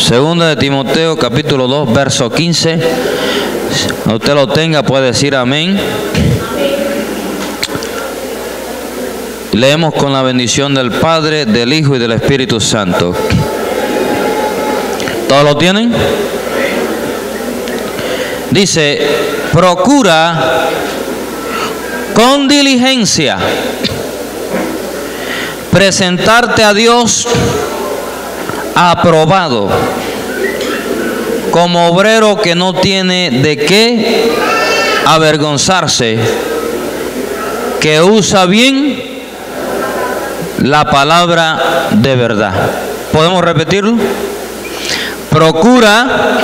Segunda de Timoteo, capítulo 2, verso 15. Cuando usted lo tenga, puede decir amén. Leemos con la bendición del Padre, del Hijo y del Espíritu Santo. ¿Todos lo tienen? Dice: procura con diligencia presentarte a Dios aprobado, como obrero que no tiene de qué avergonzarse, que usa bien la palabra de verdad. ¿Podemos repetirlo? Procura.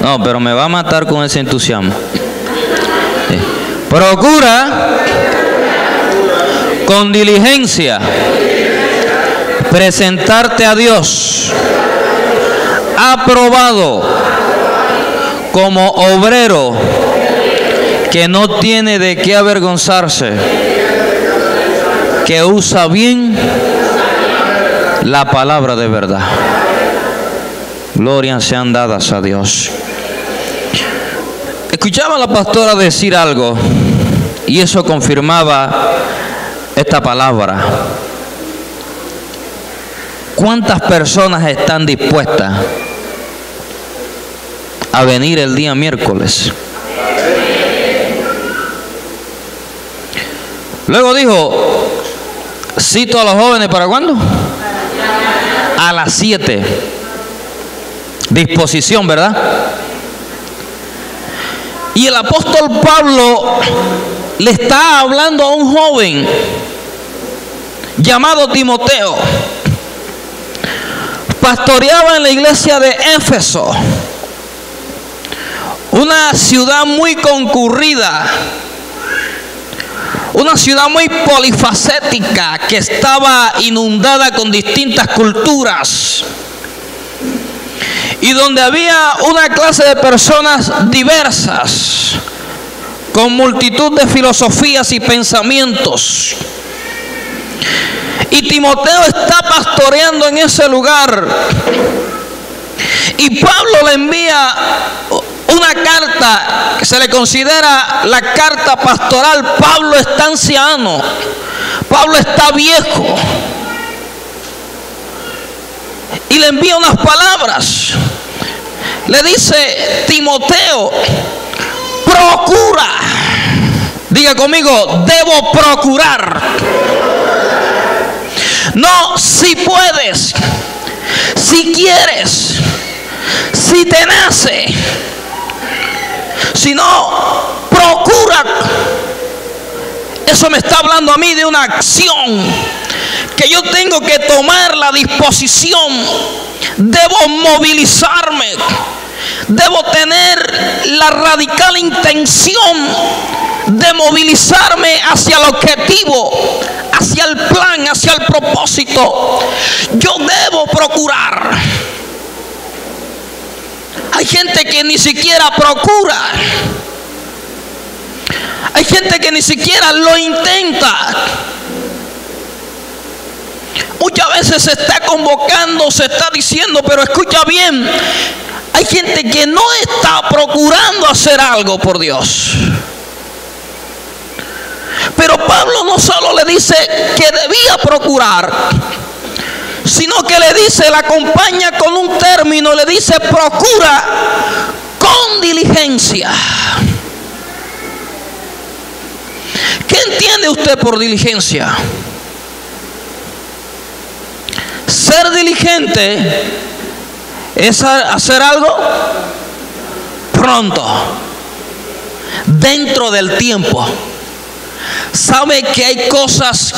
No, pero me va a matar con ese entusiasmo. Procura con diligencia presentarte a Dios aprobado, como obrero que no tiene de qué avergonzarse, que usa bien la palabra de verdad. Gloria sean dadas a Dios. Escuchaba a la pastora decir algo y eso confirmaba esta palabra. ¿Cuántas personas están dispuestas a venir el día miércoles? Luego dijo, cito a los jóvenes, ¿para cuándo? A las 7. Disposición, ¿verdad? Y el apóstol Pablo le está hablando a un joven llamado Timoteo. Pastoreaba en la iglesia de Éfeso, una ciudad muy concurrida, una ciudad muy polifacética que estaba inundada con distintas culturas y donde había una clase de personas diversas con multitud de filosofías y pensamientos. Y Timoteo está pastoreando en ese lugar. Y Pablo le envía una carta que se le considera la carta pastoral. Pablo está anciano. Pablo está viejo. Y le envía unas palabras. Le dice: Timoteo, procura. Diga conmigo: debo procurar. No si puedes, si quieres, si te nace, sino procura. Eso me está hablando a mí de una acción que yo tengo que tomar la disposición. Debo movilizarme, debo tener la radical intención de movilizarme hacia el objetivo, hacia el plan, hacia el propósito. Yo debo procurar. Hay gente que ni siquiera procura. Hay gente que ni siquiera lo intenta. Muchas veces se está convocando, se está diciendo, pero escucha bien, hay gente que no está procurando hacer algo por Dios. Pero Pablo no solo le dice que debía procurar, sino que le dice, la acompaña con un término, le dice: procura con diligencia. ¿Qué entiende usted por diligencia? Ser diligente es hacer algo pronto, dentro del tiempo. ¿Sabe que hay cosas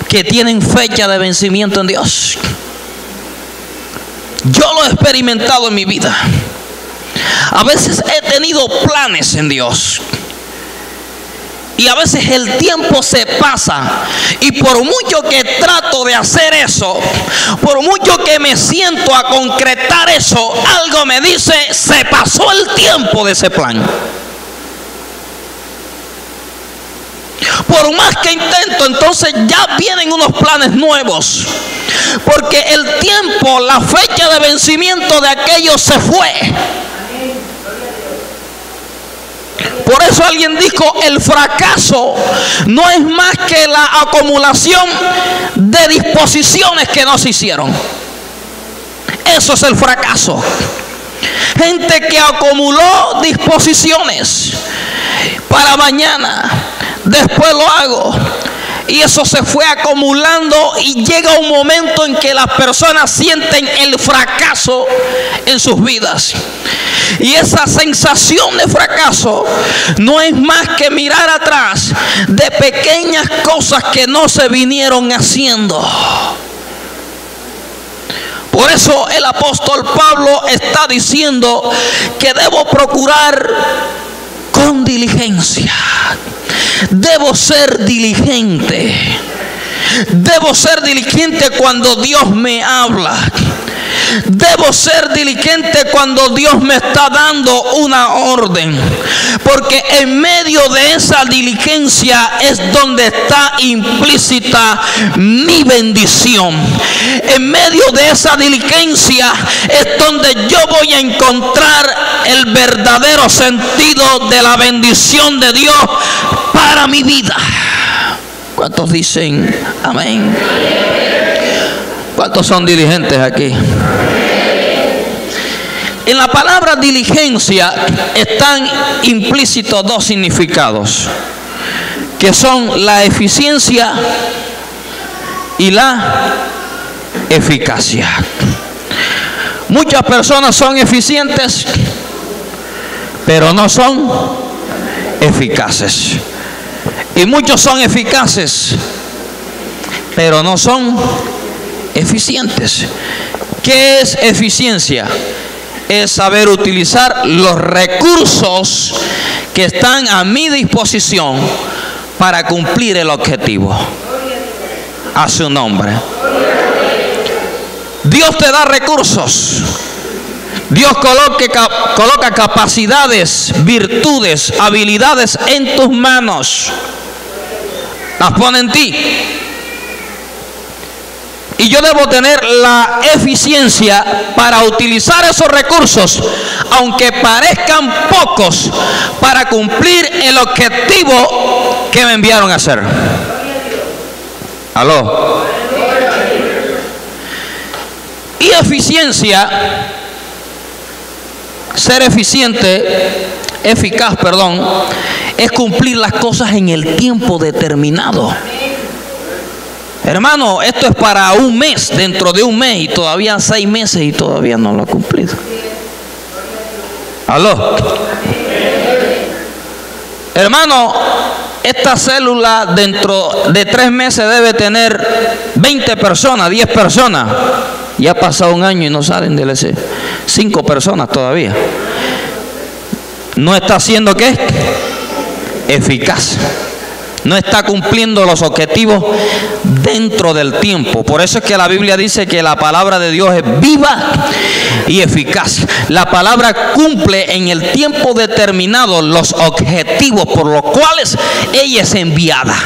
que tienen fecha de vencimiento en Dios? Yo lo he experimentado en mi vida. A veces he tenido planes en Dios y a veces el tiempo se pasa, y por mucho que trato de hacer eso, por mucho que me siento a concretar eso, algo me dice: se pasó el tiempo de ese plan. Por más que intento, entonces ya vienen unos planes nuevos. porque el tiempo, la fecha de vencimiento de aquello se fue. Por eso alguien dijo, el fracaso no es más que la acumulación de disposiciones que no se hicieron. Eso es el fracaso. Gente que acumuló disposiciones para mañana, después lo hago. Y eso se fue acumulando y llega un momento en que las personas sienten el fracaso en sus vidas. Y esa sensación de fracaso no es más que mirar atrás de pequeñas cosas que no se vinieron haciendo. Por eso el apóstol Pablo está diciendo que debo procurar con diligencia. Debo ser diligente. Debo ser diligente cuando Dios me habla. Debo ser diligente cuando Dios me está dando una orden, porque en medio de esa diligencia es donde está implícita mi bendición. En medio de esa diligencia es donde yo voy a encontrar el verdadero sentido de la bendición de Dios para mi vida. ¿Cuántos dicen amén? ¿Cuántos son diligentes aquí? En la palabra diligencia están implícitos dos significados, que son la eficiencia y la eficacia. Muchas personas son eficientes, pero no son eficaces. Y muchos son eficaces, pero no son eficientes. ¿Qué es eficiencia? Es saber utilizar los recursos que están a mi disposición para cumplir el objetivo. A su nombre. Dios te da recursos. Dios coloca capacidades, virtudes, habilidades en tus manos. Las pone en ti. Y yo debo tener la eficiencia para utilizar esos recursos, aunque parezcan pocos, para cumplir el objetivo que me enviaron a hacer. ¿Aló? Y eficiencia, ser eficaz, es cumplir las cosas en el tiempo determinado. Hermano, esto es para un mes, dentro de un mes, y todavía 6 meses y todavía no lo ha cumplido. ¿Aló? Hermano, esta célula dentro de 3 meses debe tener 20 personas, 10 personas. Ya ha pasado un año y no salen del EC. 5 personas todavía. ¿No está haciendo qué? Eficaz. No está cumpliendo los objetivos dentro del tiempo. Por eso es que la Biblia dice que la palabra de Dios es viva y eficaz. La palabra cumple en el tiempo determinado los objetivos por los cuales ella es enviada.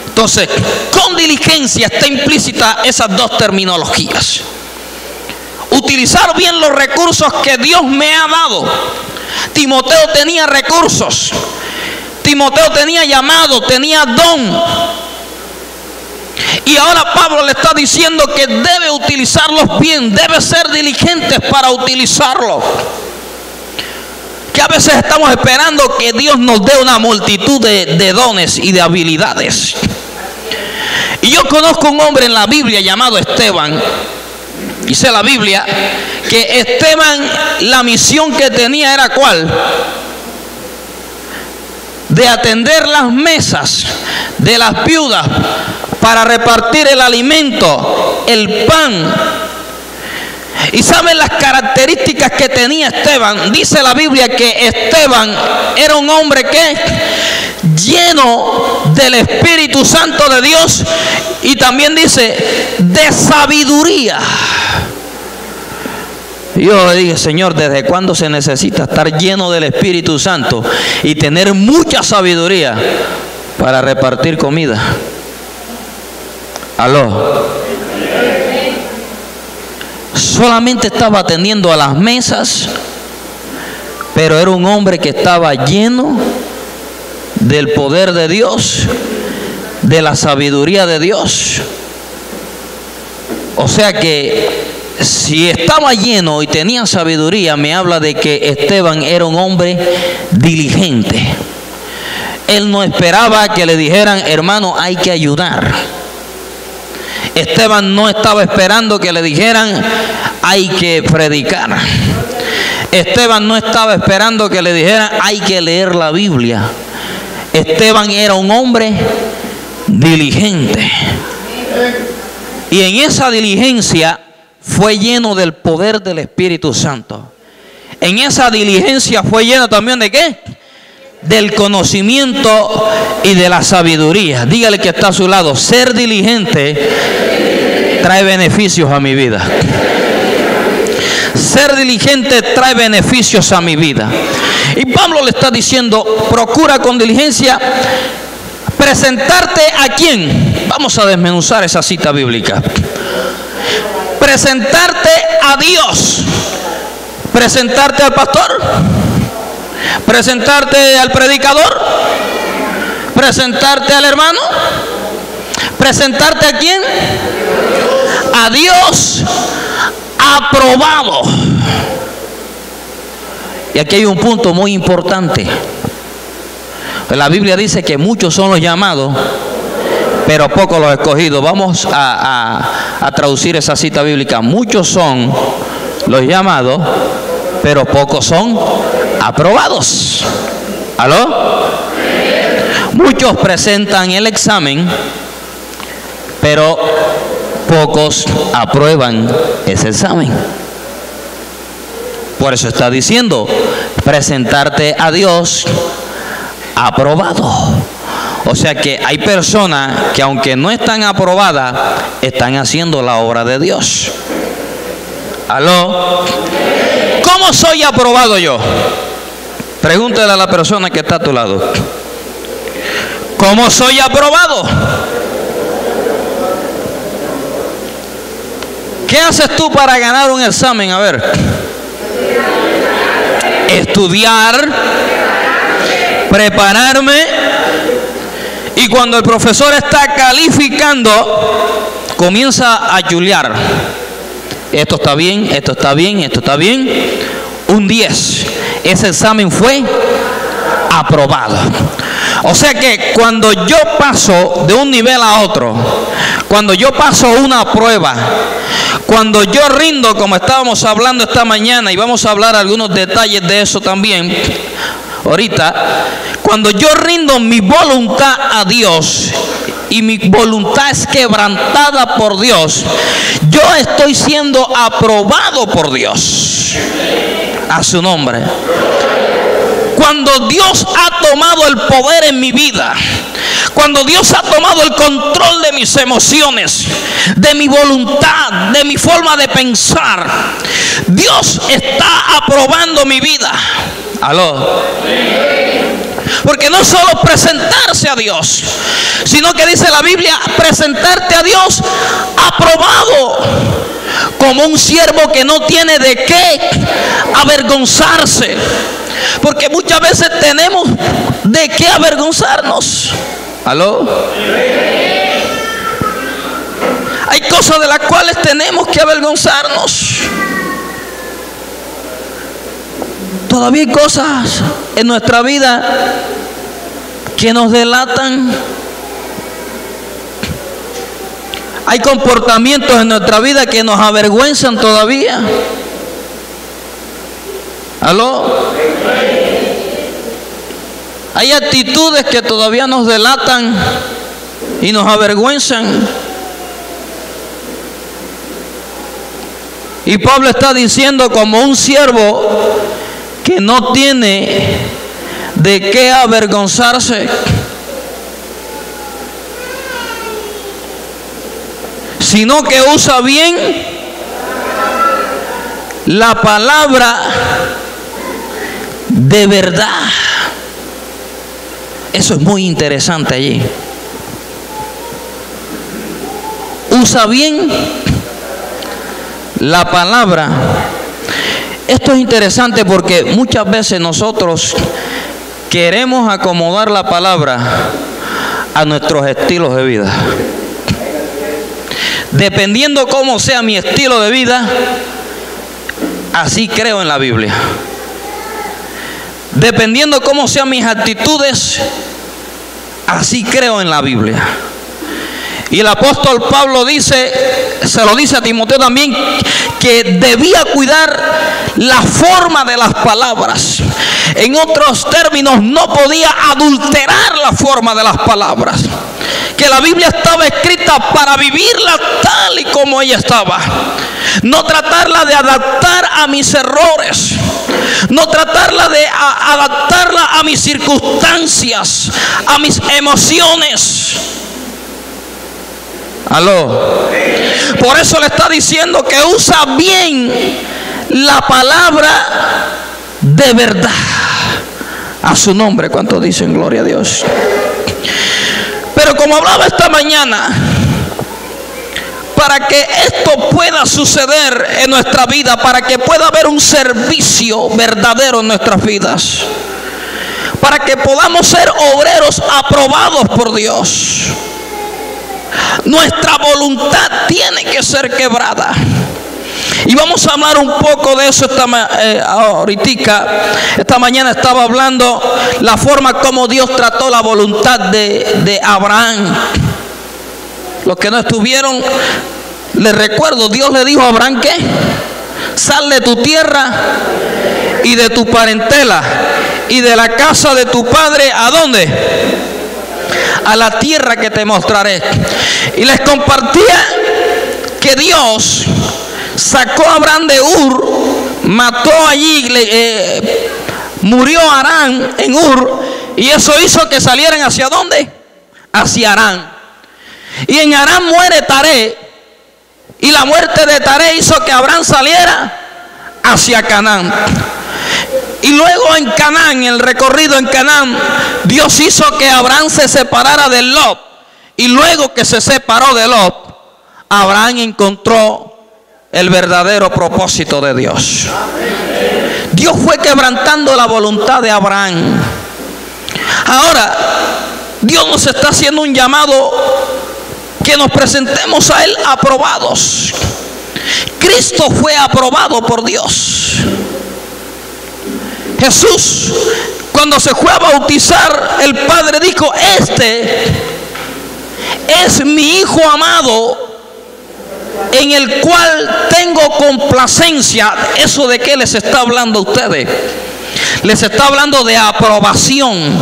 Entonces, con diligencia está implícita esas dos terminologías. Utilizar bien los recursos que Dios me ha dado. Timoteo tenía recursos. Timoteo tenía llamado, tenía don. Y ahora Pablo le está diciendo que debe utilizarlos bien, debe ser diligentes para utilizarlos. Que a veces estamos esperando que Dios nos dé una multitud de dones y de habilidades. Y yo conozco un hombre en la Biblia llamado Esteban. Dice la Biblia que Esteban, la misión que tenía era ¿cuál? De atender las mesas de las viudas para repartir el alimento, el pan. ¿Y saben las características que tenía Esteban? Dice la Biblia que Esteban era un hombre que lleno del Espíritu Santo de Dios, y también dice de sabiduría. Yo le dije, Señor, ¿desde cuándo se necesita estar lleno del Espíritu Santo y tener mucha sabiduría para repartir comida? ¿Aló? solamente estaba atendiendo a las mesas, pero era un hombre que estaba lleno del poder de Dios, de la sabiduría de Dios. O sea que si estaba lleno y tenía sabiduría, me habla de que Esteban era un hombre diligente. Él no esperaba que le dijeran, hermano, hay que ayudar. Esteban no estaba esperando que le dijeran, hay que predicar. Esteban no estaba esperando que le dijeran, hay que leer la Biblia. Esteban era un hombre diligente. Y en esa diligencia fue lleno del poder del Espíritu Santo. En esa diligencia fue lleno también ¿de qué? Del conocimiento y de la sabiduría. Dígale que está a su lado, ser diligente trae beneficios a mi vida. Ser diligente trae beneficios a mi vida. Y Pablo le está diciendo, procura con diligencia presentarte a quién. Vamos a desmenuzar esa cita bíblica. Presentarte a Dios. Presentarte al pastor. Presentarte al predicador. Presentarte al hermano. Presentarte a quién. A Dios aprobado. Y aquí hay un punto muy importante. La Biblia dice que muchos son los llamados, pero pocos los escogidos. Vamos a traducir esa cita bíblica. Muchos son los llamados, pero pocos son aprobados. ¿Aló? Muchos presentan el examen, pero pocos aprueban ese examen. Por eso está diciendo, presentarte a Dios aprobado. O sea que hay personas que aunque no están aprobadas, están haciendo la obra de Dios. ¿Aló? ¿Cómo soy aprobado yo? Pregúntale a la persona que está a tu lado. ¿Cómo soy aprobado? ¿Qué haces tú para ganar un examen? A ver. Estudiar, prepararme, y cuando el profesor está calificando, comienza a chulear. Esto está bien, esto está bien, esto está bien. Un 10. Ese examen fue aprobado. O sea que cuando yo paso de un nivel a otro, cuando yo paso una prueba, cuando yo rindo, como estábamos hablando esta mañana, y vamos a hablar algunos detalles de eso también ahorita, cuando yo rindo mi voluntad a Dios y mi voluntad es quebrantada por Dios, yo estoy siendo aprobado por Dios. A su nombre. Cuando Dios ha tomado el poder en mi vida, cuando Dios ha tomado el control de mis emociones, de mi voluntad, de mi forma de pensar, Dios está aprobando mi vida. ¿Aló? Porque no solo presentarse a Dios, sino que dice la Biblia, presentarte a Dios aprobado, como un siervo que no tiene de qué avergonzarse. Porque muchas veces tenemos de qué avergonzarnos. ¿Aló? Hay cosas de las cuales tenemos que avergonzarnos. Todavía hay cosas en nuestra vida que nos delatan. Hay comportamientos en nuestra vida que nos avergüenzan todavía. ¿Aló? Hay actitudes que todavía nos delatan y nos avergüenzan. Y Pablo está diciendo, como un siervo que no tiene de qué avergonzarse, sino que usa bien la palabra de verdad. Eso es muy interesante allí. Usa bien la palabra. Esto es interesante porque muchas veces nosotros queremos acomodar la palabra a nuestros estilos de vida. Dependiendo cómo sea mi estilo de vida, así creo en la Biblia. Dependiendo cómo sean mis actitudes, así creo en la Biblia. Y el apóstol Pablo se lo dice a Timoteo también, que debía cuidar la forma de las palabras. En otros términos, no podía adulterar la forma de las palabras. Que la Biblia estaba escrita para vivirla tal y como ella estaba. No tratarla de adaptar a mis errores. No tratarla de adaptarla a mis circunstancias, a mis emociones. Aló. Por eso le está diciendo que usa bien la palabra de verdad. A su nombre, ¿cuántos dicen gloria a Dios? Pero como hablaba esta mañana, para que esto pueda suceder en nuestra vida, para que pueda haber un servicio verdadero en nuestras vidas, para que podamos ser obreros aprobados por Dios, nuestra voluntad tiene que ser quebrada. Y vamos a hablar un poco de eso esta mañana estaba hablando la forma como Dios trató la voluntad de Abraham. Los que no estuvieron, les recuerdo, Dios le dijo a Abraham ¿qué? Sal de tu tierra y de tu parentela y de la casa de tu padre. ¿A dónde? A la tierra que te mostraré. Y les compartía que Dios sacó a Abraham de Ur, mató allí, murió Harán en Ur, y eso hizo que salieran ¿hacia dónde? Hacia Harán. Y en Harán muere Taré, y la muerte de Taré hizo que Abraham saliera hacia Canaán. Y luego en Canaán, el recorrido en Canaán, Dios hizo que Abraham se separara de Lot. Y luego que se separó de Lot, Abraham encontró el verdadero propósito de Dios. Dios fue quebrantando la voluntad de Abraham. Ahora, Dios nos está haciendo un llamado que nos presentemos a Él aprobados. Cristo fue aprobado por Dios. Jesús, cuando se fue a bautizar, el Padre dijo: este es mi Hijo amado, en el cual tengo complacencia. ¿Eso de qué les está hablando a ustedes? Les está hablando de aprobación.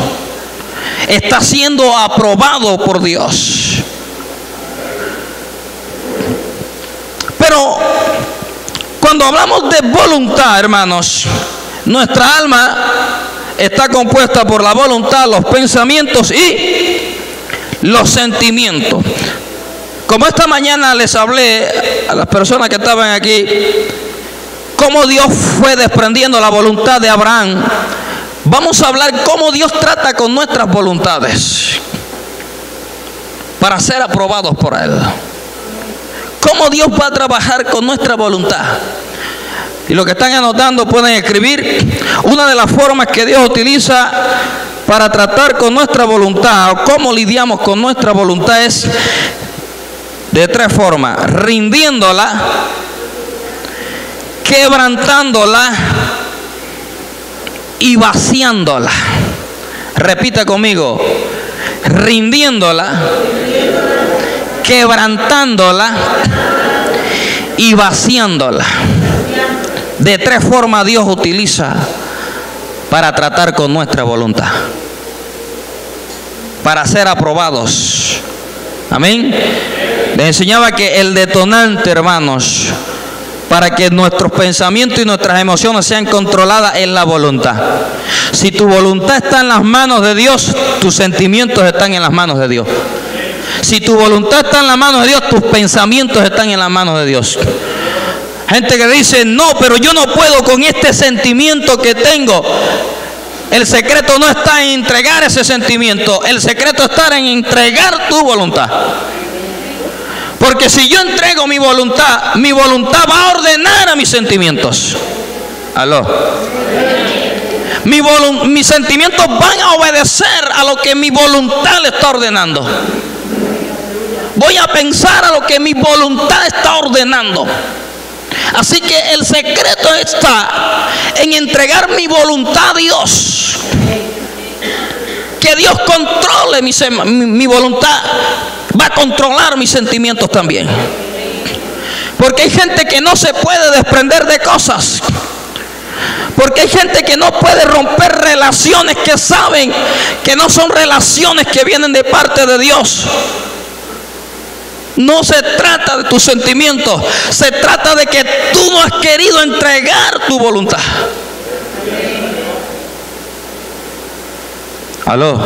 Está siendo aprobado por Dios. Pero cuando hablamos de voluntad, hermanos, nuestra alma está compuesta por la voluntad, los pensamientos y los sentimientos. Como esta mañana les hablé a las personas que estaban aquí, cómo Dios fue desprendiendo la voluntad de Abraham, vamos a hablar cómo Dios trata con nuestras voluntades para ser aprobados por Él. Cómo Dios va a trabajar con nuestra voluntad. Y los que están anotando pueden escribir. Una de las formas que Dios utiliza para tratar con nuestra voluntad, o cómo lidiamos con nuestra voluntad, es de tres formas: rindiéndola, quebrantándola y vaciándola. Repita conmigo: rindiéndola, quebrantándola y vaciándola. De tres formas Dios utiliza para tratar con nuestra voluntad, para ser aprobados. Amén. Les enseñaba que el detonante, hermanos, para que nuestros pensamientos y nuestras emociones sean controladas es la voluntad. Si tu voluntad está en las manos de Dios, tus sentimientos están en las manos de Dios. Si tu voluntad está en las manos de Dios, tus pensamientos están en las manos de Dios. Gente que dice: no, pero yo no puedo con este sentimiento que tengo. El secreto no está en entregar ese sentimiento, el secreto está en entregar tu voluntad. Porque si yo entrego mi voluntad va a ordenar a mis sentimientos. ¿Aló? Mis sentimientos van a obedecer a lo que mi voluntad le está ordenando. Voy a pensar a lo que mi voluntad está ordenando. Así que el secreto está en entregar mi voluntad a Dios. Que Dios controle mi voluntad. Va a controlar mis sentimientos también. Porque hay gente que no se puede desprender de cosas. Porque hay gente que no puede romper relaciones que saben que no son relaciones que vienen de parte de Dios. No se trata de tus sentimientos, se trata de que tú no has querido entregar tu voluntad. ¿Aló?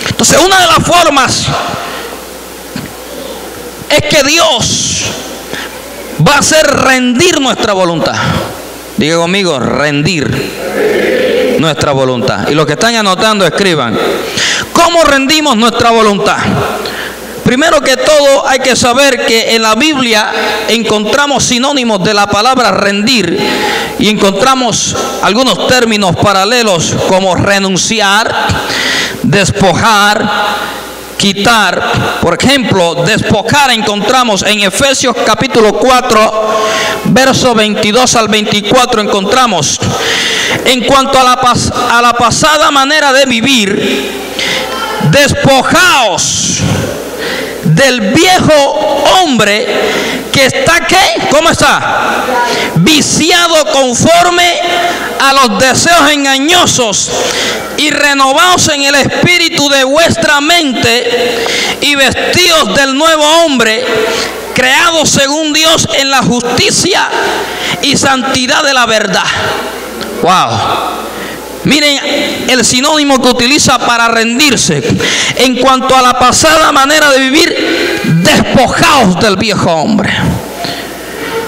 Entonces, una de las formas es que Dios va a hacer rendir nuestra voluntad. Diga conmigo, rendir nuestra voluntad. Y los que están anotando, escriban. ¿Cómo rendimos nuestra voluntad? Primero que todo, hay que saber que en la Biblia encontramos sinónimos de la palabra rendir y encontramos algunos términos paralelos como renunciar, despojar, quitar. Por ejemplo, despojar encontramos en Efesios capítulo 4, verso 22 al 24, encontramos: en cuanto a la pasada manera de vivir, despojaos del viejo hombre que está, ¿qué? ¿Cómo está? Viciado conforme a los deseos engañosos, y renovaos en el espíritu de vuestra mente, y vestidos del nuevo hombre, creado según Dios en la justicia y santidad de la verdad. Wow. Miren el sinónimo que utiliza para rendirse. En cuanto a la pasada manera de vivir, despojaos del viejo hombre.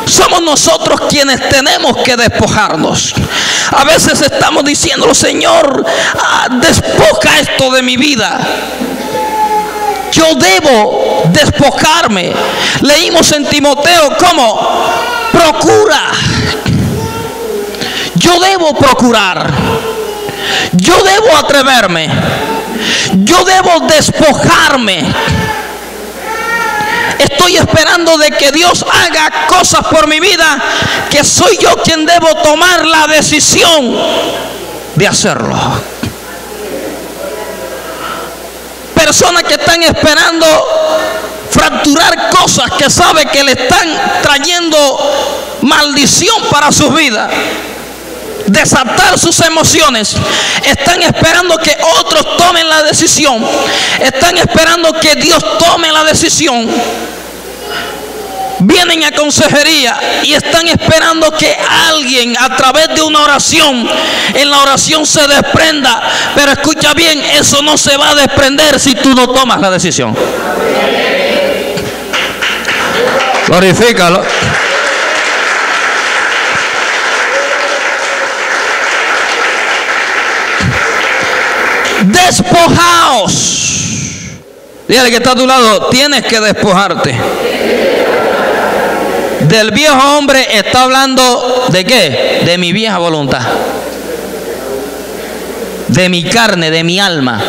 Somos nosotros quienes tenemos que despojarnos. A veces estamos diciendo: Señor, despoja esto de mi vida. Yo debo despojarme. Leímos en Timoteo cómo procura. Yo debo procurar. Yo debo atreverme. Yo debo despojarme. Estoy esperando de que Dios haga cosas por mi vida, que soy yo quien debo tomar la decisión de hacerlo. Personas que están esperando fracturar cosas que sabe que le están trayendo maldición para sus vidas, desatar sus emociones, están esperando que otros tomen la decisión, están esperando que Dios tome la decisión. Vienen a consejería y están esperando que alguien, a través de una oración, en la oración se desprenda. Pero escucha bien, eso no se va a desprender si tú no tomas la decisión. Glorifícalo. Despojaos. Dígale que está a tu lado: tienes que despojarte del viejo hombre. Está hablando de qué? De mi vieja voluntad, de mi carne, de mi alma,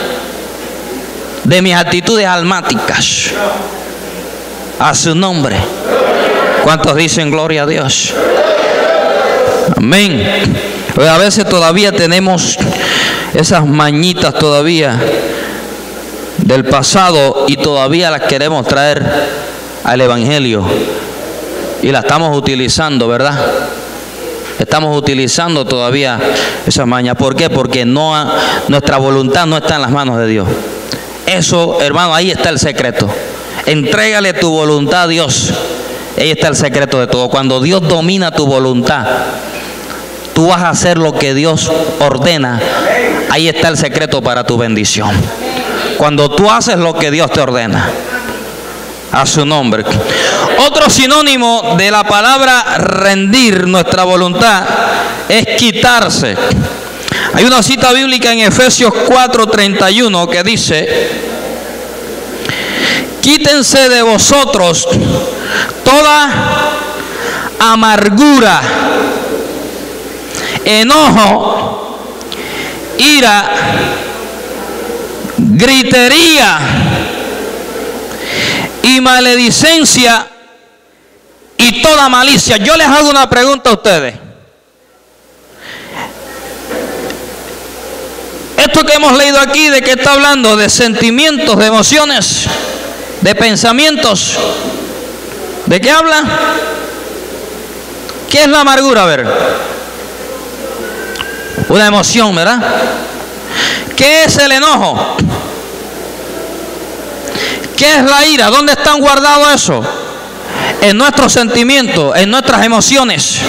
de mis actitudes almáticas. A su nombre. ¿Cuántos dicen gloria a Dios? Amén. Pero a veces todavía tenemos esas mañitas todavía del pasado y todavía las queremos traer al evangelio y las estamos utilizando, ¿verdad? Estamos utilizando todavía esas mañas. ¿Por qué? Porque nuestra voluntad no está en las manos de Dios. Eso, hermano, ahí está el secreto. Entrégale tu voluntad a Dios. Ahí está el secreto de todo. Cuando Dios domina tu voluntad, tú vas a hacer lo que Dios ordena. Ahí está el secreto para tu bendición. Cuando tú haces lo que Dios te ordena. A su nombre. Otro sinónimo de la palabra rendir nuestra voluntad es quitarse. Hay una cita bíblica en Efesios 4:31 que dice: quítense de vosotros toda amargura, enojo, ira, gritería y maledicencia y toda malicia. Yo les hago una pregunta a ustedes. Esto que hemos leído aquí, ¿de qué está hablando? De sentimientos, de emociones, de pensamientos. ¿De qué habla? ¿Qué es la amargura? A ver. Una emoción, ¿verdad? ¿Qué es el enojo? ¿Qué es la ira? ¿Dónde están guardados eso? En nuestros sentimientos, en nuestras emociones.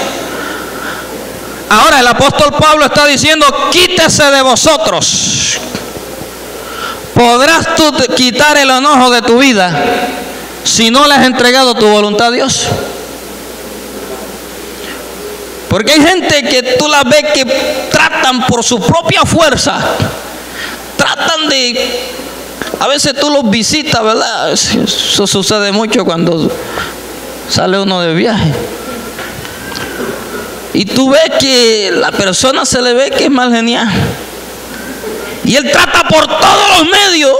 Ahora el apóstol Pablo está diciendo: quítese de vosotros. ¿Podrás tú quitar el enojo de tu vida si no le has entregado tu voluntad a Dios? Porque hay gente que tú la ves que tratan por su propia fuerza, tratan de, a veces tú los visitas, ¿verdad? Eso sucede mucho cuando sale uno de viaje. Y tú ves que la persona se le ve que es mal genial. Y él trata por todos los medios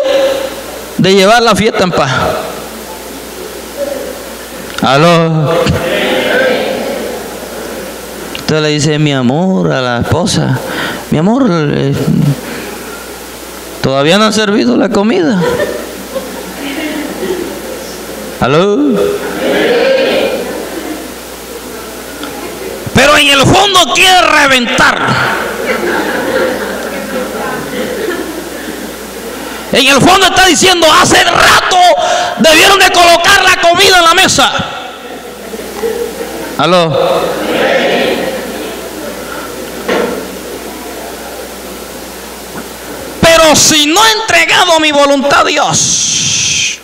de llevar la fiesta en paz. ¿Aló? Usted le dice mi amor a la esposa: mi amor, todavía no han servido la comida. ¿Aló? Pero en el fondo quiere reventar. En el fondo está diciendo: hace rato debieron de colocar la comida en la mesa. ¿Aló? Pero si no he entregado mi voluntad a Dios,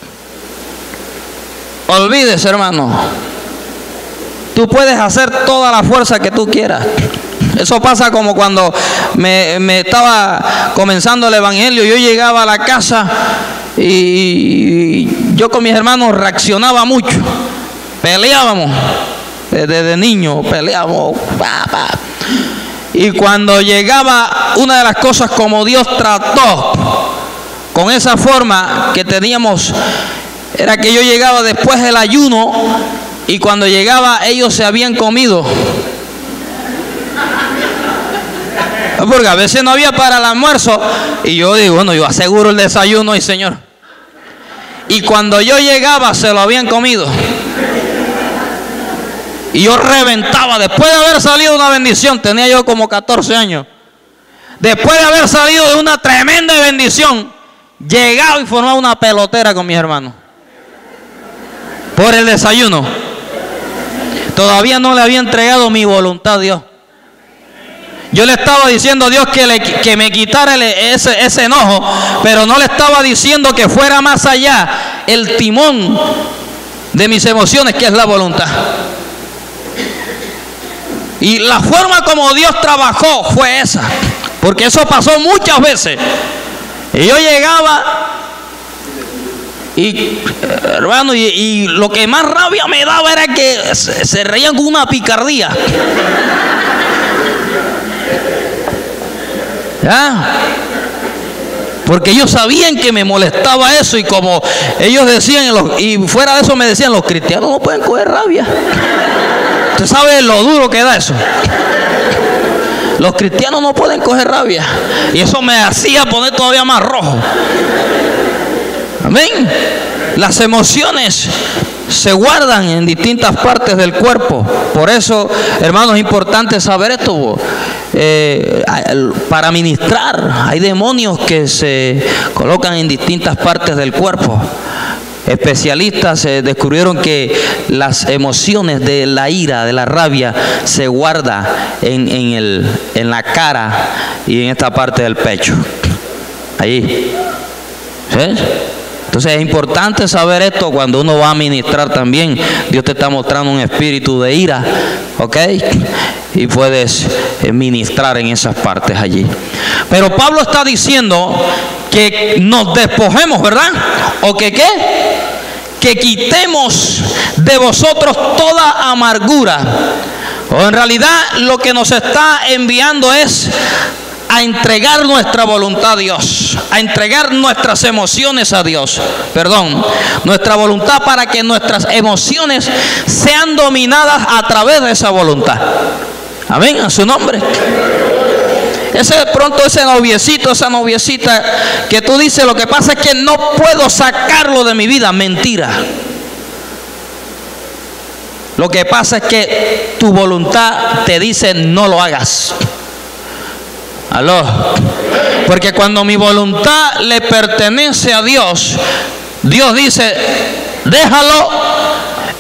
olvídese, hermano. Tú puedes hacer toda la fuerza que tú quieras. Eso pasa como cuando me estaba comenzando el evangelio. Yo llegaba a la casa y yo con mis hermanos reaccionaba mucho. Peleábamos. Desde niño peleábamos. Y cuando llegaba, una de las cosas como Dios trató con esa forma que teníamos, era que yo llegaba después del ayuno. Y cuando llegaba, ellos se habían comido. Porque a veces no había para el almuerzo. Y yo digo, bueno, yo aseguro el desayuno y Señor. Y cuando yo llegaba, se lo habían comido. Y yo reventaba. Después de haber salido de una bendición, tenía yo como 14 años. Después de haber salido de una tremenda bendición, llegaba y formaba una pelotera con mis hermanos. Por el desayuno. Todavía no le había entregado mi voluntad a Dios. Yo le estaba diciendo a Dios que me quitara ese enojo, pero no le estaba diciendo que fuera más allá el timón de mis emociones, que es la voluntad. Y la forma como Dios trabajó fue esa, porque eso pasó muchas veces. Y yo llegaba y, hermano, y lo que más rabia me daba era que se reían con una picardía. ¿Ya? Porque ellos sabían que me molestaba eso, y como ellos decían, y fuera de eso me decían: los cristianos no pueden coger rabia. Usted sabe lo duro que da eso. Los cristianos no pueden coger rabia. Y eso me hacía poner todavía más rojo. Amén. Las emociones se guardan en distintas partes del cuerpo. Por eso, hermanos, es importante saber esto. Para ministrar, hay demonios que se colocan en distintas partes del cuerpo. Especialistas descubrieron que las emociones de la ira, de la rabia, se guardan en la cara y en esta parte del pecho. Ahí. ¿Sí? Entonces es importante saber esto cuando uno va a ministrar también. Dios te está mostrando un espíritu de ira, ¿ok? Y puedes ministrar en esas partes allí. Pero Pablo está diciendo que nos despojemos, ¿verdad? ¿O que qué? que quitemos de vosotros toda amargura. O en realidad lo que nos está enviando es a entregar nuestra voluntad a Dios, a entregar nuestras emociones a Dios. Perdón, nuestra voluntad, para que nuestras emociones sean dominadas a través de esa voluntad. Amén, a su nombre. Ese de pronto, ese noviecito, esa noviecita que tú dices, lo que pasa es que no puedo sacarlo de mi vida. Mentira. Lo que pasa es que tu voluntad te dice no lo hagas. Aló. Porque cuando mi voluntad le pertenece a Dios, Dios dice déjalo.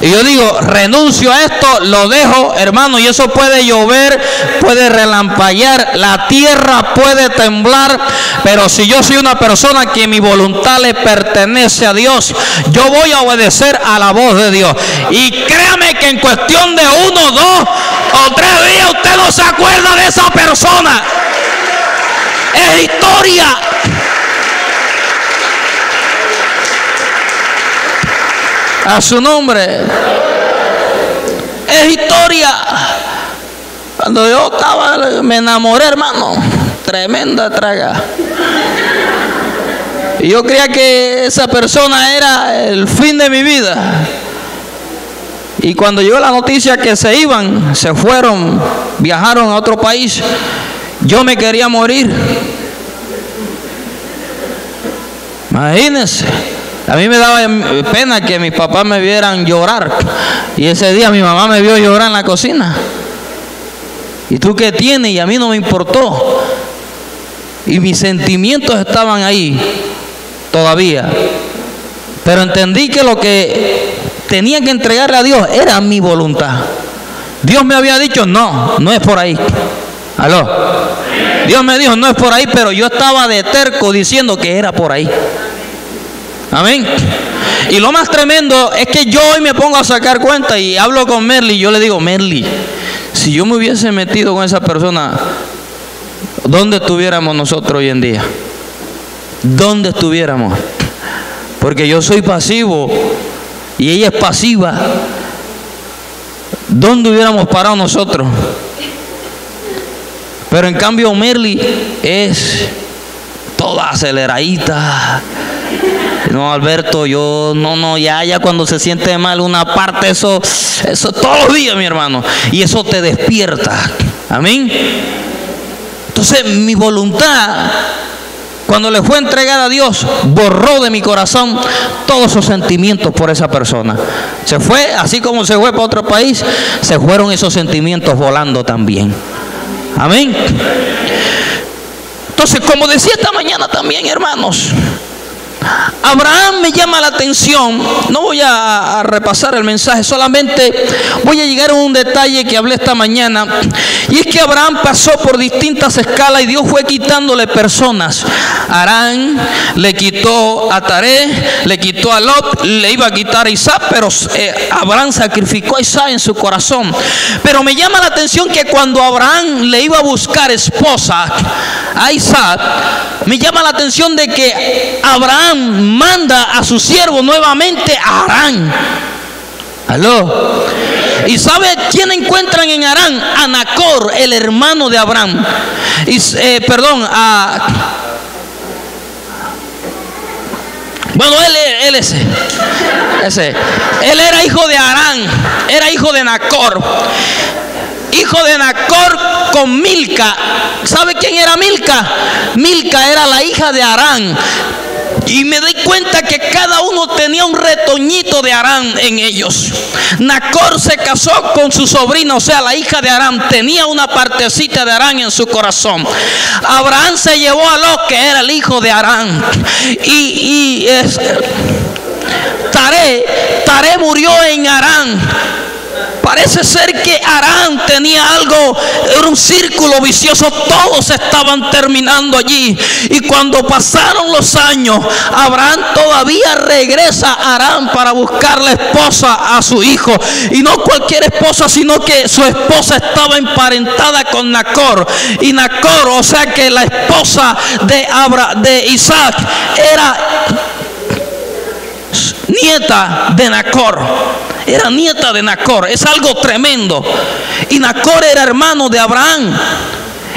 Y yo digo, renuncio a esto, lo dejo, hermano, y eso puede llover, puede relampaguear, la tierra puede temblar, pero si yo soy una persona que mi voluntad le pertenece a Dios, yo voy a obedecer a la voz de Dios. Y créame que en cuestión de 1, 2 o 3 días usted no se acuerda de esa persona. Es historia. A su nombre. Es historia. Cuando yo me enamoré, hermano, tremenda traga. Y yo creía que esa persona era el fin de mi vida. Y cuando llegó la noticia que se iban, se fueron, viajaron a otro país, yo me quería morir. Imagínense. A mí me daba pena que mis papás me vieran llorar. Y ese día mi mamá me vio llorar en la cocina. ¿Y tú qué tienes? Y a mí no me importó. Y mis sentimientos estaban ahí todavía. Pero entendí que lo que tenía que entregarle a Dios era mi voluntad. Dios me había dicho, no es por ahí. Aló. Dios me dijo, no es por ahí, pero yo estaba de terco diciendo que era por ahí. Amén. Y lo más tremendo es que yo hoy me pongo a sacar cuenta y hablo con Merly. Y yo le digo, Merly, si yo me hubiese metido con esa persona, ¿dónde estuviéramos nosotros hoy en día? ¿Dónde estuviéramos? Porque yo soy pasivo y ella es pasiva. ¿Dónde hubiéramos parado nosotros? Pero en cambio Merly es toda aceleradita. No, Alberto, yo ya cuando se siente mal una parte, eso todos los días, mi hermano, y eso te despierta. Amén. Entonces mi voluntad, cuando le fue entregada a Dios, borró de mi corazón todos esos sentimientos por esa persona. Se fue, así como se fue para otro país, se fueron esos sentimientos volando también. Amén. Entonces, como decía esta mañana también, hermanos, Abraham me llama la atención. No voy a repasar el mensaje, solamente voy a llegar a un detalle que hablé esta mañana. Y es que Abraham pasó por distintas escalas y Dios fue quitándole personas. Harán le quitó a Taré, le quitó a Lot, le iba a quitar a Isaac, pero Abraham sacrificó a Isaac en su corazón. Pero me llama la atención que cuando Abraham le iba a buscar esposa a Isaac, me llama la atención de que Abraham manda a su siervo nuevamente a Harán. Aló. ¿Y sabe quién encuentran en Harán? A Nacor, el hermano de Abraham. Bueno, él era hijo de Harán, era hijo de Nacor. Hijo de Nacor con Milca. ¿Sabe quién era Milca? Milca era la hija de Harán. Y me doy cuenta que cada uno tenía un retoñito de Harán en ellos. Nacor se casó con su sobrina, o sea, la hija de Harán. Tenía una partecita de Harán en su corazón. Abraham se llevó a Lot, que era el hijo de Harán. Taré murió en Harán. Parece ser que Harán tenía algo, era un círculo vicioso, todos estaban terminando allí. Y cuando pasaron los años, Abraham todavía regresa a Harán para buscar la esposa a su hijo. Y no cualquier esposa, sino que su esposa estaba emparentada con Nacor. Y Nacor, o sea que la esposa de Isaac, era nieta de Nacor. Era nieta de Nacor. Es algo tremendo. Y Nacor era hermano de Abraham.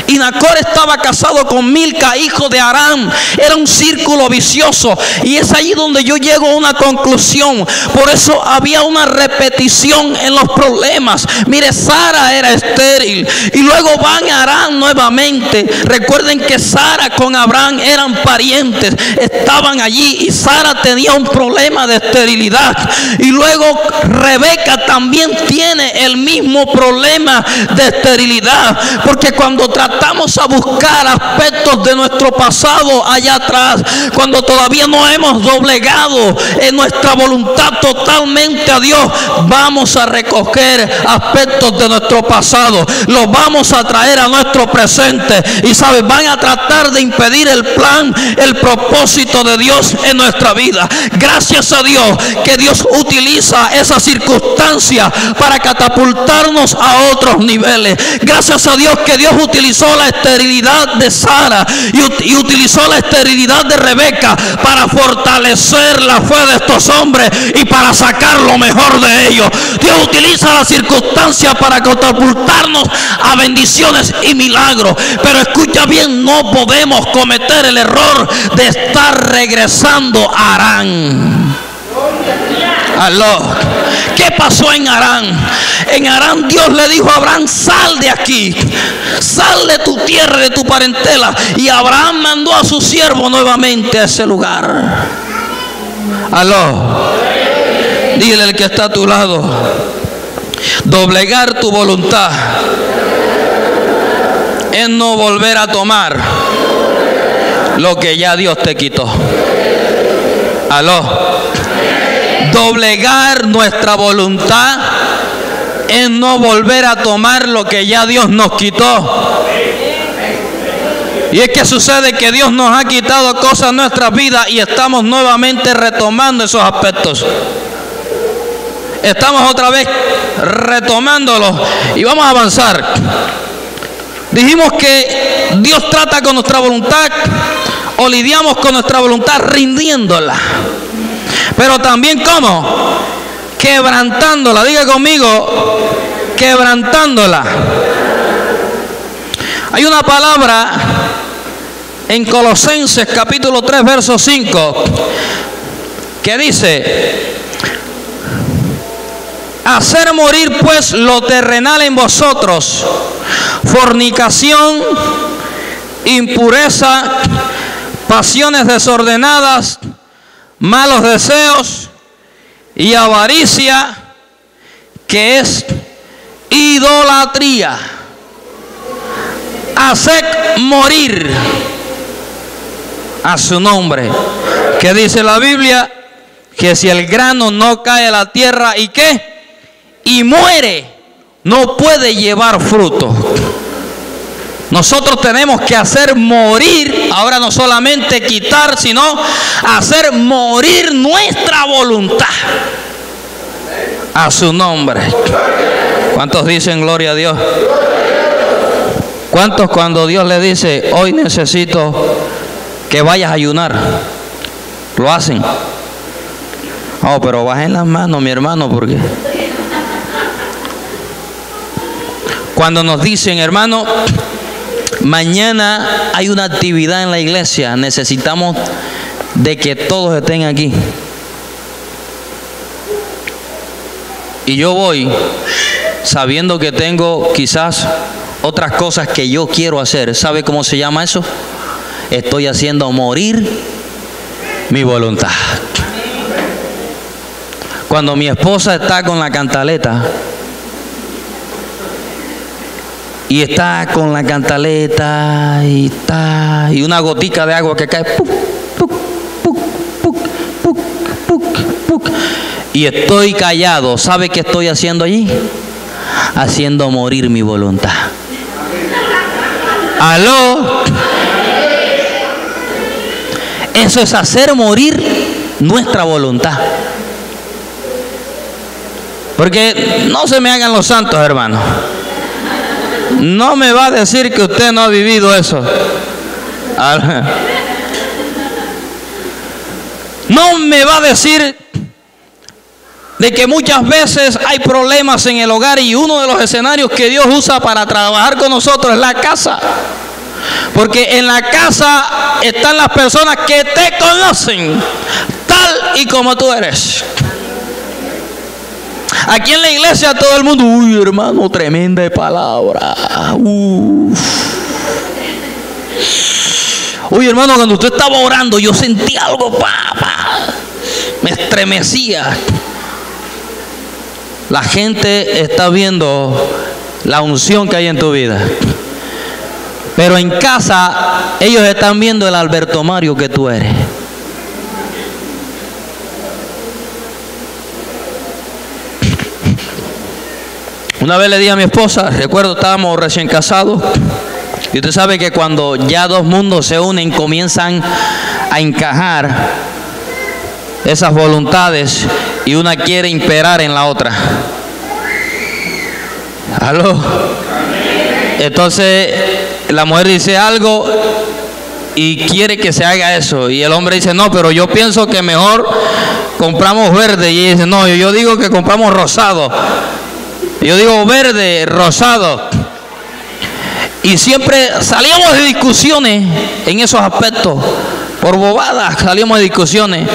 Y Nacor estaba casado con Milca, hijo de Aram. Era un círculo vicioso. Y es ahí donde yo llego a una conclusión. Por eso había una repetición en los problemas. Mire, Sara era estéril. Y luego van a Aram nuevamente. Recuerden que Sara con Abraham eran parientes. Estaban allí y Sara tenía un problema de esterilidad. Y luego Rebeca también tiene el mismo problema de esterilidad. Porque cuando tratamos a buscar aspectos de nuestro pasado allá atrás, cuando todavía no hemos doblegado en nuestra voluntad totalmente a Dios, vamos a recoger aspectos de nuestro pasado, los vamos a traer a nuestro presente y sabes, van a tratar de impedir el plan, el propósito de Dios en nuestra vida. Gracias a Dios que Dios utiliza esa circunstancia para catapultarnos a otros niveles. Gracias a Dios que Dios utilizó la esterilidad de Sara y utilizó la esterilidad de Rebeca para fortalecer la fe de estos hombres y para sacar lo mejor de ellos. Dios utiliza las circunstancias para catapultarnos a bendiciones y milagros. Pero escucha bien, no podemos cometer el error de estar regresando a Harán. Aló. ¿Qué pasó en Harán? En Harán Dios le dijo a Abraham: sal de aquí, sal de tu tierra, de tu parentela. Y Abraham mandó a su siervo nuevamente a ese lugar. Aló. Dile al que está a tu lado: doblegar tu voluntad es no volver a tomar lo que ya Dios te quitó. Aló. Doblegar nuestra voluntad es no volver a tomar lo que ya Dios nos quitó. Y es que sucede que Dios nos ha quitado cosas en nuestras vidas y estamos nuevamente retomando esos aspectos. Estamos otra vez retomándolos y vamos a avanzar. Dijimos que Dios trata con nuestra voluntad o lidiamos con nuestra voluntad rindiéndola. Pero también ¿cómo? Quebrantándola. Diga conmigo, quebrantándola. Hay una palabra en Colosenses capítulo 3 verso 5 que dice: hacer morir pues lo terrenal en vosotros, fornicación, impureza, pasiones desordenadas, malos deseos y avaricia, que es idolatría. Haced morir a su nombre. Que dice la Biblia que si el grano no cae a la tierra y ¿qué? Y muere, no puede llevar fruto. Nosotros tenemos que hacer morir, ahora no solamente quitar, sino hacer morir nuestra voluntad a su nombre. ¿Cuántos dicen gloria a Dios? ¿Cuántos cuando Dios le dice: hoy necesito que vayas a ayunar, lo hacen? Oh, pero bajen las manos, mi hermano, porque cuando nos dicen: hermano, mañana hay una actividad en la iglesia, necesitamos de que todos estén aquí, y yo voy sabiendo que tengo quizás otras cosas que yo quiero hacer. ¿Sabe cómo se llama eso? Estoy haciendo morir mi voluntad. Cuando mi esposa está con la cantaleta y está con la cantaleta y una gotica de agua que cae, puc, puc, puc, puc, puc, puc, puc, y estoy callado, ¿sabe qué estoy haciendo allí? Haciendo morir mi voluntad. ¿Aló? Eso es hacer morir nuestra voluntad. Porque no se me hagan los santos, hermanos. No me va a decir que usted no ha vivido eso. No me va a decir de que muchas veces hay problemas en el hogar y uno de los escenarios que Dios usa para trabajar con nosotros es la casa. Porque en la casa están las personas que te conocen tal y como tú eres. Aquí en la iglesia todo el mundo, uy hermano, tremenda palabra. Uy hermano, cuando usted estaba orando yo sentí algo, me estremecía. La gente está viendo la unción que hay en tu vida. Pero en casa ellos están viendo el Alberto Mario que tú eres. Una vez le dije a mi esposa, recuerdo estábamos recién casados, y usted sabe que cuando ya dos mundos se unen comienzan a encajar esas voluntades y una quiere imperar en la otra. ¿Aló? Entonces la mujer dice algo y quiere que se haga eso, y el hombre dice no, pero yo pienso que mejor compramos verde, y ella dice no, yo digo que compramos rosado. Yo digo verde, rosado. Y siempre salíamos de discusiones en esos aspectos. Por bobadas salíamos de discusiones.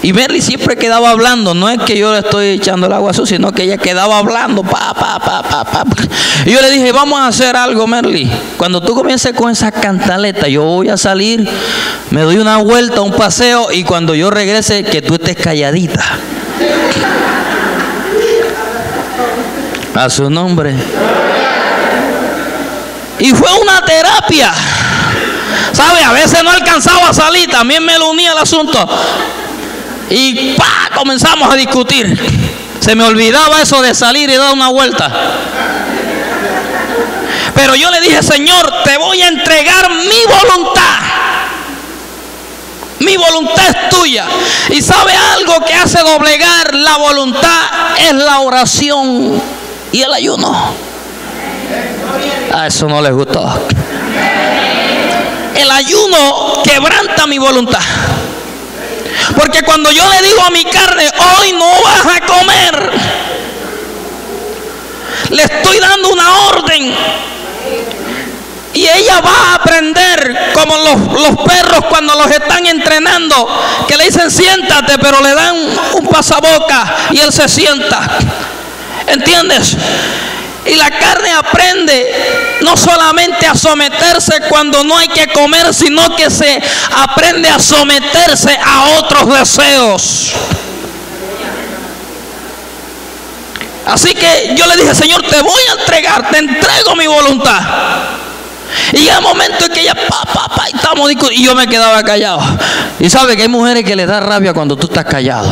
Y Merly siempre quedaba hablando. No es que yo le estoy echando el agua sucia, sino que ella quedaba hablando. Y yo le dije, vamos a hacer algo, Merly. Cuando tú comiences con esa cantaleta, yo voy a salir, me doy una vuelta, un paseo, y cuando yo regrese, que tú estés calladita. A su nombre. Y fue una terapia. ¿Sabe? A veces no alcanzaba a salir, también me lo unía al asunto. Y comenzamos a discutir. Se me olvidaba eso de salir y dar una vuelta. Pero yo le dije, Señor, te voy a entregar mi voluntad. Mi voluntad es tuya. Y ¿sabe algo que hace doblegar la voluntad? Es la oración y el ayuno. A eso no les gustó. El ayuno quebranta mi voluntad. Porque cuando yo le digo a mi carne, hoy no vas a comer, le estoy dando una orden. Y ella va a aprender como los perros cuando los están entrenando, que le dicen siéntate, pero le dan un pasaboca y él se sienta. ¿Entiendes? Y la carne aprende no solamente a someterse cuando no hay que comer, sino que se aprende a someterse a otros deseos. Así que yo le dije, Señor, te voy a entregar, te entrego mi voluntad. Y llega el momento en que ella, y estamos discutiendo, y yo me quedaba callado. Y sabe que hay mujeres que les da rabia cuando tú estás callado.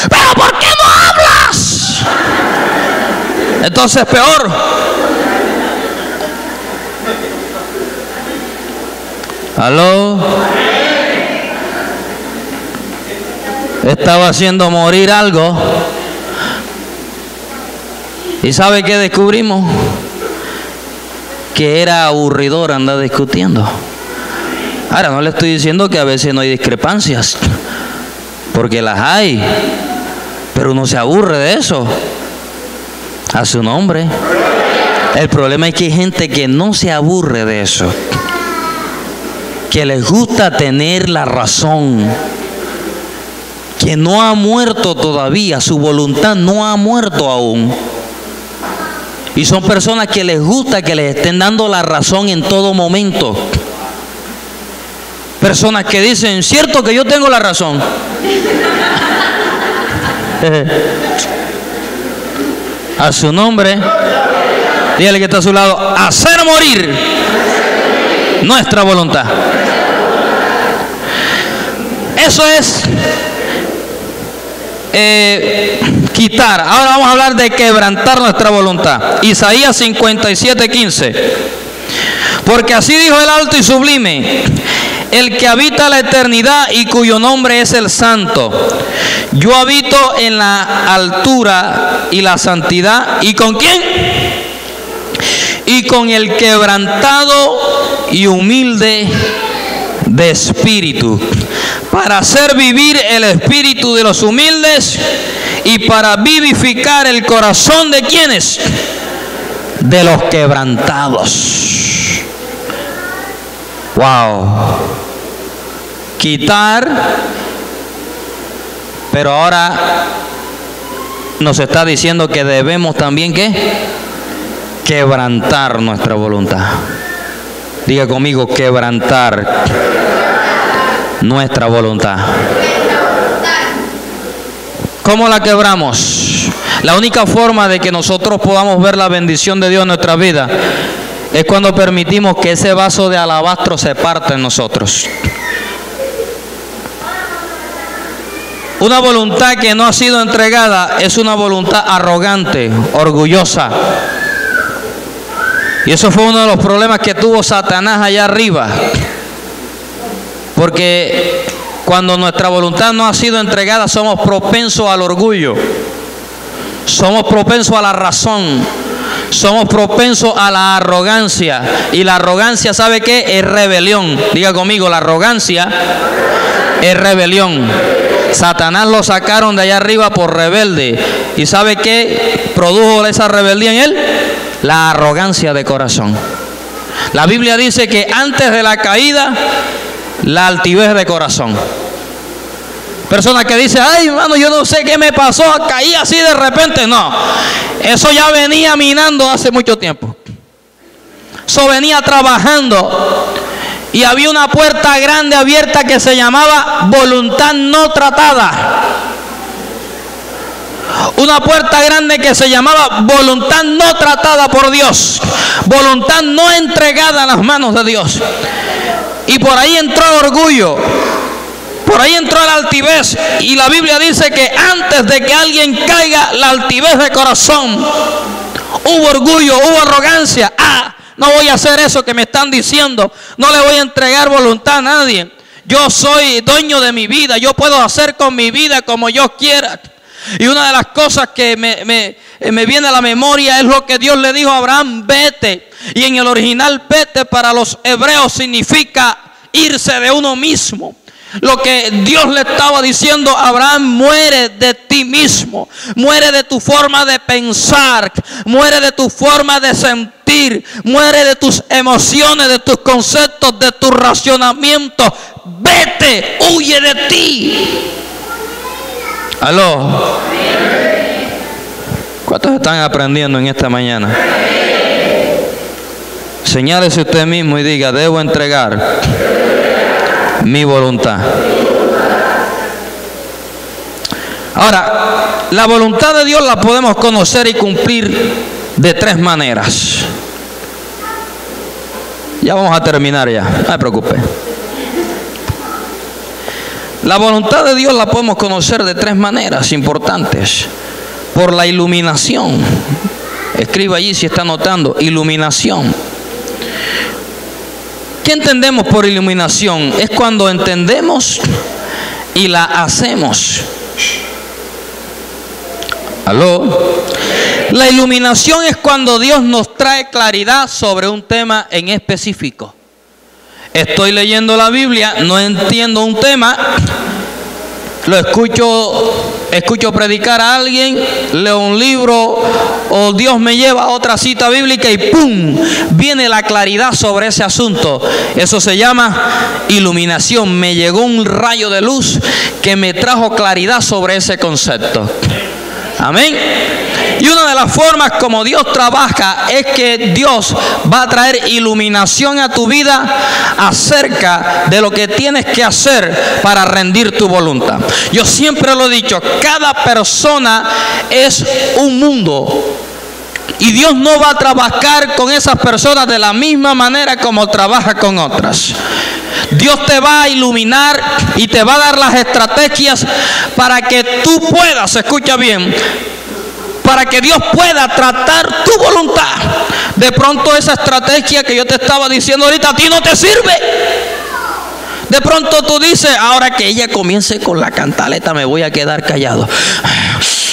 ¿Pero por qué no hablas? Entonces peor. ¿Aló? Estaba haciendo morir algo. ¿Y sabe qué descubrimos? Que era aburridor andar discutiendo. Ahora, no le estoy diciendo que a veces no hay discrepancias, porque las hay, pero uno se aburre de eso. A su nombre. El problema es que hay gente que no se aburre de eso, que les gusta tener la razón, que no ha muerto todavía, su voluntad no ha muerto aún. Y son personas que les gusta que les estén dando la razón en todo momento. Personas que dicen, cierto que yo tengo la razón. A su nombre. Dígale que está a su lado, hacer morir nuestra voluntad. Eso es quitar. Ahora vamos a hablar de quebrantar nuestra voluntad. Isaías 57:15. Porque así dijo el alto y sublime, el que habita la eternidad y cuyo nombre es el Santo. Yo habito en la altura y la santidad. ¿Y con quién? Y con el quebrantado y humilde de espíritu. para hacer vivir el espíritu de los humildes y para vivificar el corazón de ¿quiénes? De los quebrantados. Wow. Quitar, pero ahora nos está diciendo que debemos también ¿qué? Quebrantar nuestra voluntad. Diga conmigo, quebrantar nuestra voluntad. ¿Cómo la quebramos? La única forma de que nosotros podamos ver la bendición de Dios en nuestra vida es cuando permitimos que ese vaso de alabastro se parta en nosotros. Una voluntad que no ha sido entregada es una voluntad arrogante, orgullosa. Y eso fue uno de los problemas que tuvo Satanás allá arriba. Porque cuando nuestra voluntad no ha sido entregada, somos propensos al orgullo. Somos propensos a la razón. Somos propensos a la arrogancia. Y la arrogancia, ¿sabe qué? Es rebelión. Diga conmigo, la arrogancia es rebelión. Satanás lo sacaron de allá arriba por rebelde. ¿Y sabe qué produjo esa rebeldía en él? La arrogancia de corazón. La Biblia dice que antes de la caída, la altivez de corazón. Persona que dice, ay hermano, yo no sé qué me pasó, caí así de repente. No, eso ya venía minando hace mucho tiempo. Eso venía trabajando. Y había una puerta grande abierta que se llamaba voluntad no tratada. Una puerta grande que se llamaba voluntad no tratada por Dios. Voluntad no entregada a las manos de Dios. Y por ahí entró el orgullo. Por ahí entró la altivez. Y la Biblia dice que antes de que alguien caiga, la altivez de corazón, hubo orgullo, hubo arrogancia. No voy a hacer eso que me están diciendo. No le voy a entregar voluntad a nadie. Yo soy dueño de mi vida. Yo puedo hacer con mi vida como yo quiera. Y una de las cosas que me viene a la memoria es lo que Dios le dijo a Abraham: vete. Y en el original, vete para los hebreos significa irse de uno mismo. Lo que Dios le estaba diciendo a Abraham: muere de ti mismo, muere de tu forma de pensar, muere de tu forma de sentir, muere de tus emociones, de tus conceptos, de tu racionamiento. Vete, huye de ti. ¿Aló? ¿Cuántos están aprendiendo en esta mañana? Señálese usted mismo y diga: debo entregar mi voluntad. Ahora, la voluntad de Dios la podemos conocer y cumplir de tres maneras. Ya vamos a terminar ya, no se preocupe. La voluntad de Dios la podemos conocer de tres maneras importantes. Por la iluminación. Escriba allí si está anotando: iluminación. ¿Qué entendemos por iluminación? Es cuando entendemos y la hacemos. ¿Aló? La iluminación es cuando Dios nos trae claridad sobre un tema en específico. Estoy leyendo la Biblia, no entiendo un tema, lo escucho predicar a alguien, leo un libro o Dios me lleva a otra cita bíblica y ¡pum!, viene la claridad sobre ese asunto. Eso se llama iluminación. Me llegó un rayo de luz que me trajo claridad sobre ese concepto. Amén. Y una de las formas como Dios trabaja es que Dios va a traer iluminación a tu vida acerca de lo que tienes que hacer para rendir tu voluntad. Yo siempre lo he dicho, cada persona es un mundo. Y Dios no va a trabajar con esas personas de la misma manera como trabaja con otras. Dios te va a iluminar y te va a dar las estrategias para que tú puedas, escucha bien, para que Dios pueda tratar tu voluntad. De pronto esa estrategia que yo te estaba diciendo ahorita a ti no te sirve. De pronto tú dices: ahora que ella comience con la cantaleta me voy a quedar callado.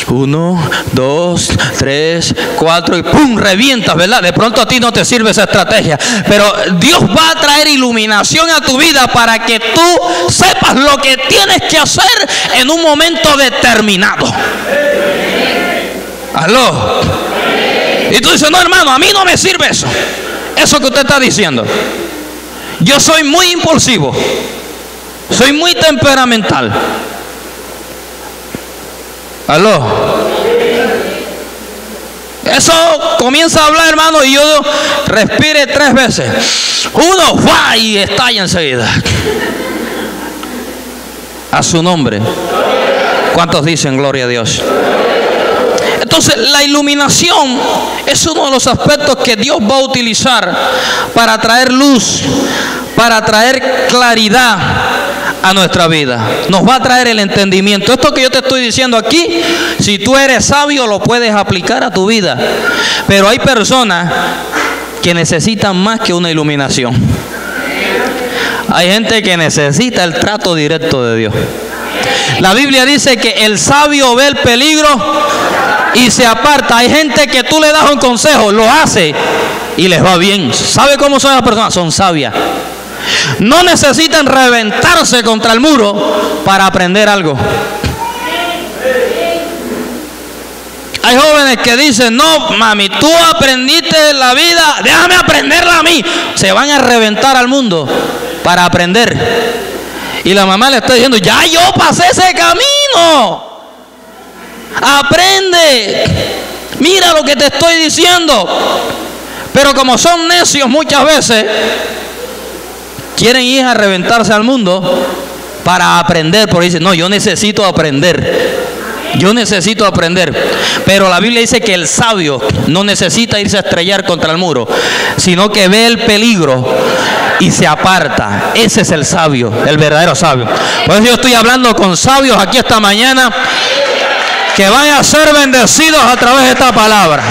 1, 2, 3, 4 y ¡pum! Revientas, ¿verdad? De pronto a ti no te sirve esa estrategia, pero Dios va a traer iluminación a tu vida para que tú sepas lo que tienes que hacer en un momento determinado. ¿Aló? Y tú dices, no, hermano, a mí no me sirve eso. Eso que usted está diciendo. Yo soy muy impulsivo. Soy muy temperamental. ¿Aló? Eso comienza a hablar, hermano, y yo respire 3 veces. 1, ¡fua! Y estalla enseguida. A su nombre. ¿Cuántos dicen gloria a Dios? Entonces, la iluminación es uno de los aspectos que Dios va a utilizar para traer luz, para traer claridad a nuestra vida. Nos va a traer el entendimiento. Esto que yo te estoy diciendo aquí, si tú eres sabio, lo puedes aplicar a tu vida. Pero hay personas que necesitan más que una iluminación. Hay gente que necesita el trato directo de Dios. La Biblia dice que el sabio ve el peligro y se aparta. Hay gente que tú le das un consejo, lo hace y les va bien. ¿Sabe cómo son las personas? Son sabias. No necesitan reventarse contra el muro para aprender algo. Hay jóvenes que dicen, no, mami, tú aprendiste la vida, déjame aprenderla a mí. Se van a reventar al mundo para aprender. Y la mamá le está diciendo, ya yo pasé ese camino. Aprende. Mira lo que te estoy diciendo. Pero como son necios muchas veces, quieren ir a reventarse al mundo para aprender. Porque dicen, no, yo necesito aprender. Yo necesito aprender. Pero la Biblia dice que el sabio no necesita irse a estrellar contra el muro, sino que ve el peligro y se aparta. Ese es el sabio, el verdadero sabio. Por eso yo estoy hablando con sabios aquí esta mañana, que van a ser bendecidos a través de esta palabra.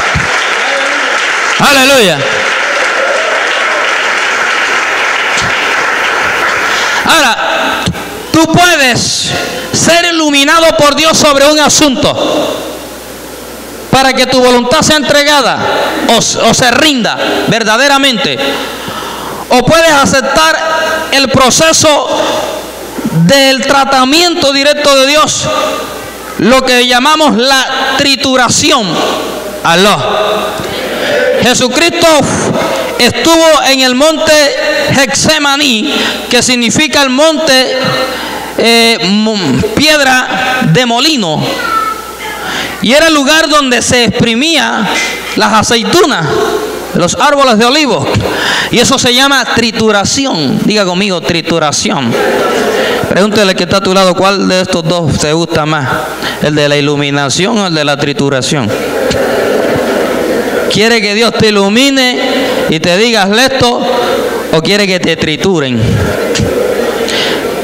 Aleluya. Ahora, tú puedes ser iluminado por Dios sobre un asunto para que tu voluntad sea entregada o se rinda verdaderamente. O puedes aceptar el proceso del tratamiento directo de Dios, lo que llamamos la trituración. Aló. Jesucristo estuvo en el monte Getsemaní, que significa el monte piedra de molino, y era el lugar donde se exprimía las aceitunas, los árboles de olivo, y eso se llama trituración. Diga conmigo, trituración. Pregúntele que está a tu lado, ¿cuál de estos dos te gusta más? ¿El de la iluminación o el de la trituración? ¿Quiere que Dios te ilumine y te digas esto, o quiere que te trituren?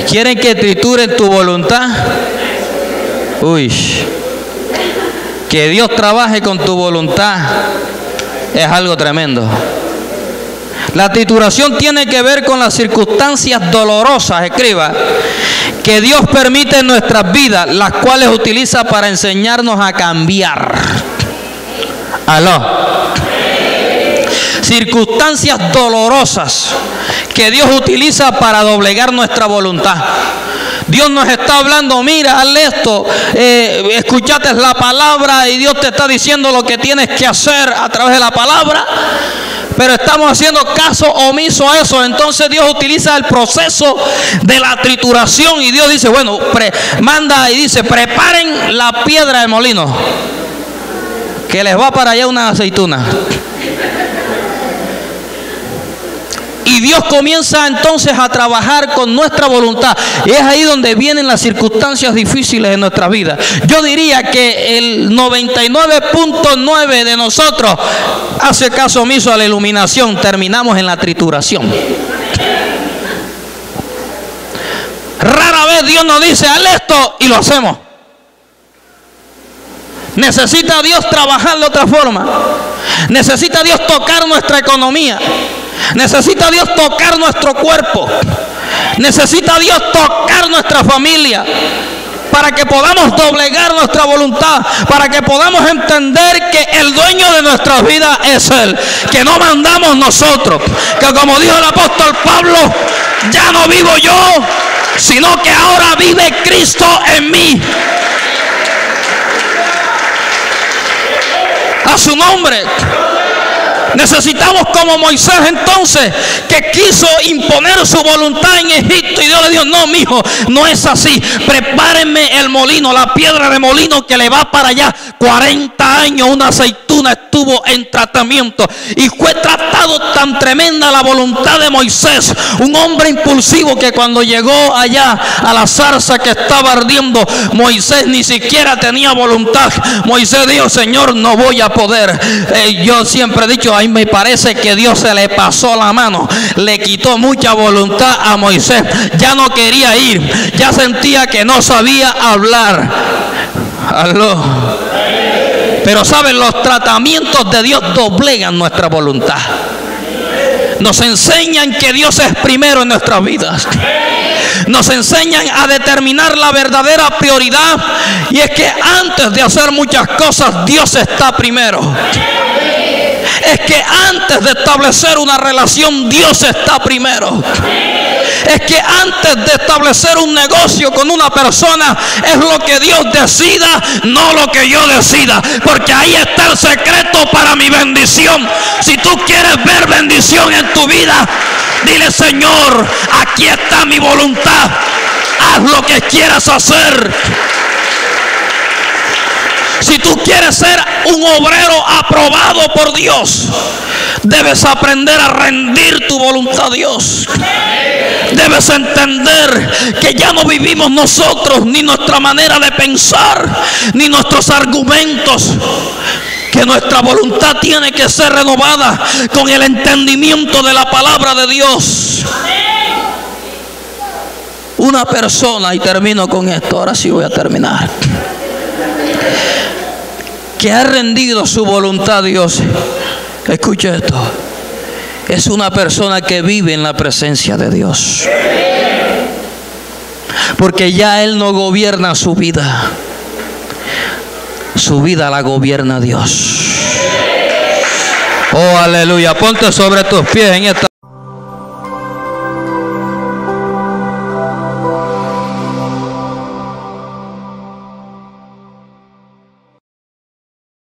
¿Quieren que trituren tu voluntad? Uy, que Dios trabaje con tu voluntad es algo tremendo. La trituración tiene que ver con las circunstancias dolorosas, escriba, que Dios permite en nuestras vidas, las cuales utiliza para enseñarnos a cambiar. Aló. Circunstancias dolorosas que Dios utiliza para doblegar nuestra voluntad. Dios nos está hablando, mira, hazle esto, escuchaste la palabra y Dios te está diciendo lo que tienes que hacer a través de la palabra, pero estamos haciendo caso omiso a eso. Entonces Dios utiliza el proceso de la trituración y Dios dice, bueno, manda y dice, preparen la piedra de molino, que les va para allá una aceituna. Y Dios comienza entonces a trabajar con nuestra voluntad. Y es ahí donde vienen las circunstancias difíciles en nuestra vida. Yo diría que el 99.9 de nosotros hace caso omiso a la iluminación. Terminamos en la trituración. Rara vez Dios nos dice, haz esto, y lo hacemos. Necesita Dios trabajar de otra forma. Necesita Dios tocar nuestra economía. Necesita Dios tocar nuestro cuerpo. Necesita Dios tocar nuestra familia. para que podamos doblegar nuestra voluntad, para que podamos entender que el dueño de nuestras vidas es Él, que no mandamos nosotros, que como dijo el apóstol Pablo, ya no vivo yo, sino que ahora vive Cristo en mí. A su nombre. Necesitamos como Moisés entonces, que quiso imponer su voluntad en Egipto, y Dios le dijo: no, mijo, no es así. Prepárenme el molino, la piedra de molino que le va para allá. 40 años una aceituna estuvo en tratamiento, y fue tratado tan tremenda la voluntad de Moisés, un hombre impulsivo, que cuando llegó allá a la zarza que estaba ardiendo, Moisés ni siquiera tenía voluntad. Moisés dijo: Señor, no voy a poder. Yo siempre he dicho, a mí me parece que Dios se le pasó la mano, le quitó mucha voluntad a Moisés. Ya no quería ir, ya sentía que no sabía hablar. Aló. Pero saben, los tratamientos de Dios doblegan nuestra voluntad. Nos enseñan que Dios es primero en nuestras vidas. Nos enseñan a determinar la verdadera prioridad, y es que antes de hacer muchas cosas, Dios está primero. Es que antes de establecer una relación, Dios está primero. Es que antes de establecer un negocio con una persona, es lo que Dios decida, no lo que yo decida, porque ahí está el secreto para mi bendición. Si tú quieres ver bendición en tu vida, dile: Señor, aquí está mi voluntad, haz lo que quieras hacer. Si tú quieres ser un obrero aprobado por Dios, debes aprender a rendir tu voluntad a Dios. Debes entender que ya no vivimos nosotros, ni nuestra manera de pensar, ni nuestros argumentos, que nuestra voluntad tiene que ser renovada con el entendimiento de la palabra de Dios. Una persona, y termino con esto, ahora sí voy a terminar, que ha rendido su voluntad a Dios, escuche esto, es una persona que vive en la presencia de Dios, porque ya Él no gobierna su vida la gobierna Dios. Oh, aleluya. Ponte sobre tus pies en esta